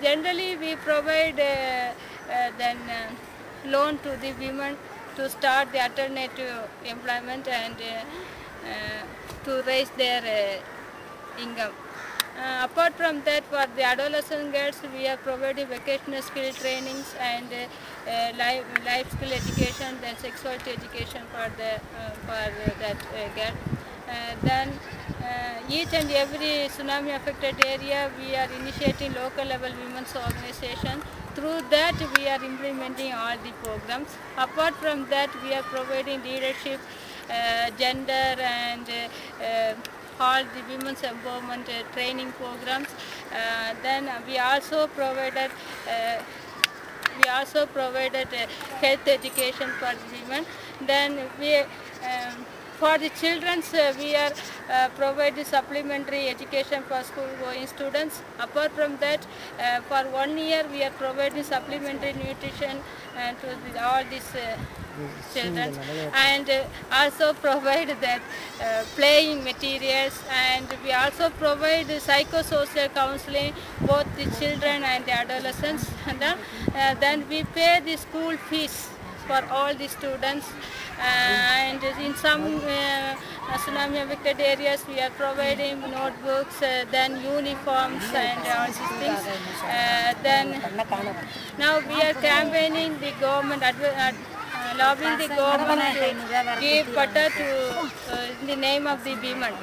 generally we provide then loan to the women to start the alternative employment and to raise their income. Apart from that, for the adolescent girls, we are providing vocational skill trainings and life skill education, then sexuality education for that girl. Then each and every tsunami affected area, we are initiating local level women's organization. Through that, we are implementing all the programs. Apart from that, we are providing leadership, gender and all the women's empowerment training programs. Then we also provided health education for the women. Then we for the children, we are providing supplementary education for school going students. Apart from that, for 1 year we are providing supplementary nutrition to all these children, and also provide that playing materials, and we also provide psychosocial counseling both the children and the adolescents. And then we pay the school fees for all the students, and in some tsunami affected areas we are providing notebooks, then uniforms and all these things. Then now we are campaigning the government, lobbying the government to give butter to in the name of the women.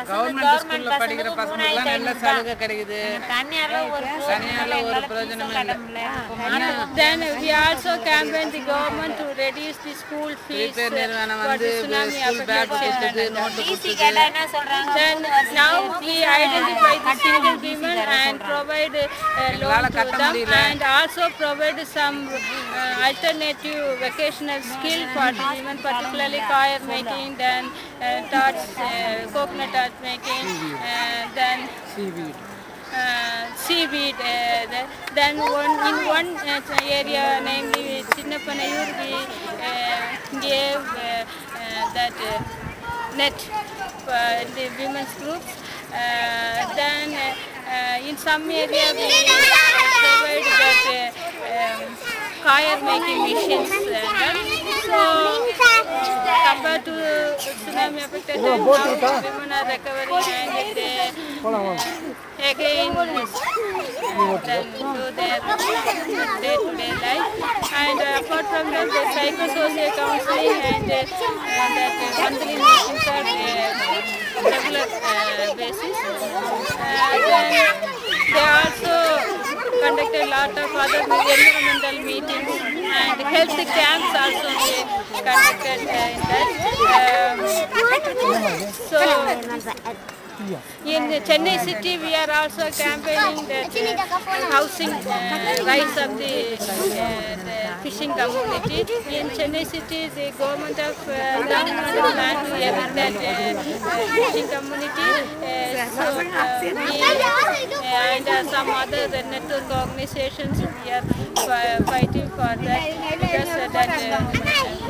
Government ஸ்கூல்ல படிக்கிற பசங்களுக்குலாம் நல்ல சலுகை கிடைக்குது. தனியார்ல ஒரு பிரயோஜனமே இல்ல. Then we also campaign the government to reduce the school fees. நிறுவனம் வந்து ஸ்கூல் பேக் கொடுத்தது, நோட்டு கொடுத்தது. Then now we identify the single women and provide loan to them, and also provide some alternative vocational skill for the women, particularly coir making, then tarts, coconut art making, then seaweed. Then in one area, namely Chinnapanayur, we gave that net for the women's groups. Then in some area we provide that coir making machines. So compared to tsunami affected, women are recovering and they again then do their day-to-day life. And apart from that, the psychosocial counseling and that monthly meetings are regular basis. They also conducted a lot of other environmental meetings, and health camps also they conducted in that. So in Chennai city, we are also campaigning that housing rights of the fishing community. In Chennai city, the government of Tamil Nadu plan to evict that fishing community. So we and some other network organizations, we are fighting for that, because that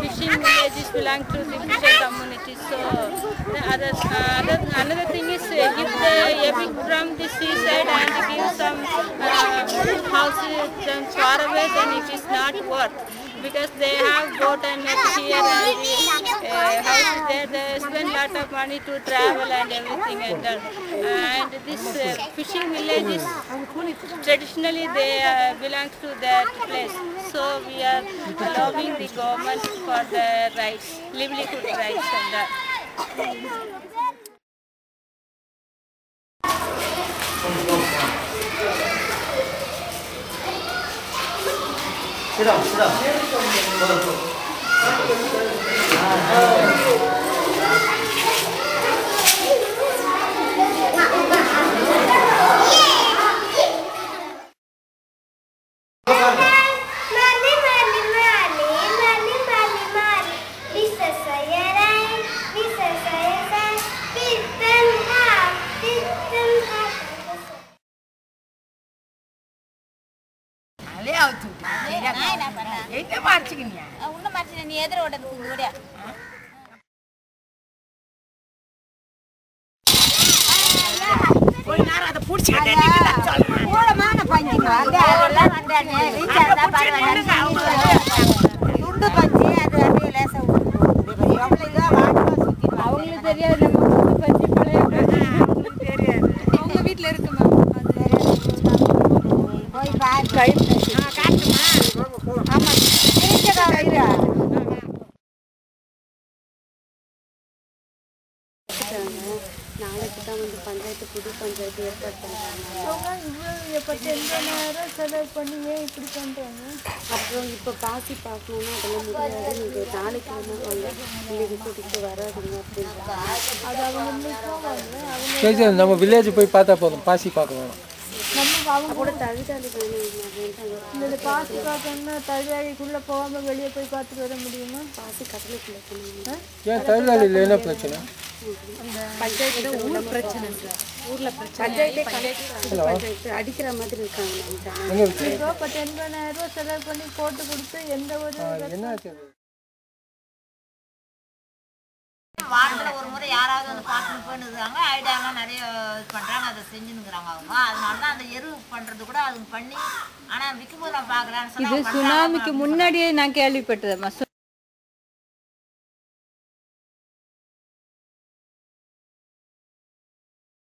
fishing villages belong to the fishing community. So another thing is, if they evict from the seaside and give some houses far away, then it is not worth, because they have boat and net here and houses there. They spend a lot of money to travel and everything and done. And this fishing villages, traditionally they belong to that place. So we are lobbying the government for their rights, livelihood rights and that. Sit down, sit down. வந்து அதெல்லாம் வந்தானே reach ஆகுதா பரவாயில்ல துண்டு பஞ்சு அது அப்படியே லேசாக அவங்களுக்கு தெரியாது நம்ம புது பச்சி பழைய தெரியாது அவங்க வீட்டில் இருக்கு மேம் போய் பாரு காட்டுமா ஆமாம் தெரிஞ்சதா வைரா நாளைக்கு தான் வந்து பஞ்சாயத்து புது பஞ்சாயத்து ஏற்பாடு பண்ணுறாங்க. இவ்வளோ பற்றி எந்த நேரம் செலவு பண்ணி ஏன் இப்படி பண்ணுறாங்க? அப்புறம் இப்போ பாசி பார்க்கணுன்னா அதெல்லாம் முடியாது, நீங்கள் நாளைக்கு வேணால் வாங்க, நீங்கள் கூட்டிகிட்டு வராதுங்க அப்படின்றாங்க. அது அவங்க போவாங்க அவங்க சரி சரி நம்ம வில்லேஜ் போய் பார்த்தா போதும், பாசி பார்க்க வேணும். நம்ம அவங்க கூட தழுதாளி வேணும். இந்த பாசி பார்க்கணுன்னா தழுதாளிக்குள்ளே போகாமல் வெளியே போய் பார்த்துட்டு வர முடியுமா? பாசி கடலுக்குள்ளே போகணும். ஏன் தழுதாளியில் என்ன பிரச்சனை? பஞ்சாயத்து ஊர் பிரச்சனை சார், ஊரில் பிரச்சனை. பஞ்சாயத்து அடிக்கிற மாதிரி இருக்காங்க. எங்கே இருக்கு? இப்போ 10,000 ரூபா செலவு பண்ணி போட்டு கொடுத்து எந்த ஒரு என்ன ஆச்சு? வாரத்தில் ஒரு முறை யாராவது வந்து பார்த்துன்னு போயின்னு ஐடியாலாம் நிறைய இது பண்ணுறாங்க, அதை செஞ்சுன்னுக்குறாங்க அவங்க. அதனால தான் அந்த எரு பண்ணுறது கூட அதுங்க பண்ணி, ஆனால் விற்கும்போது நான் பார்க்குறேன். இது சுனாமிக்கு முன்னாடியே நான் கேள்விப்பட்டது.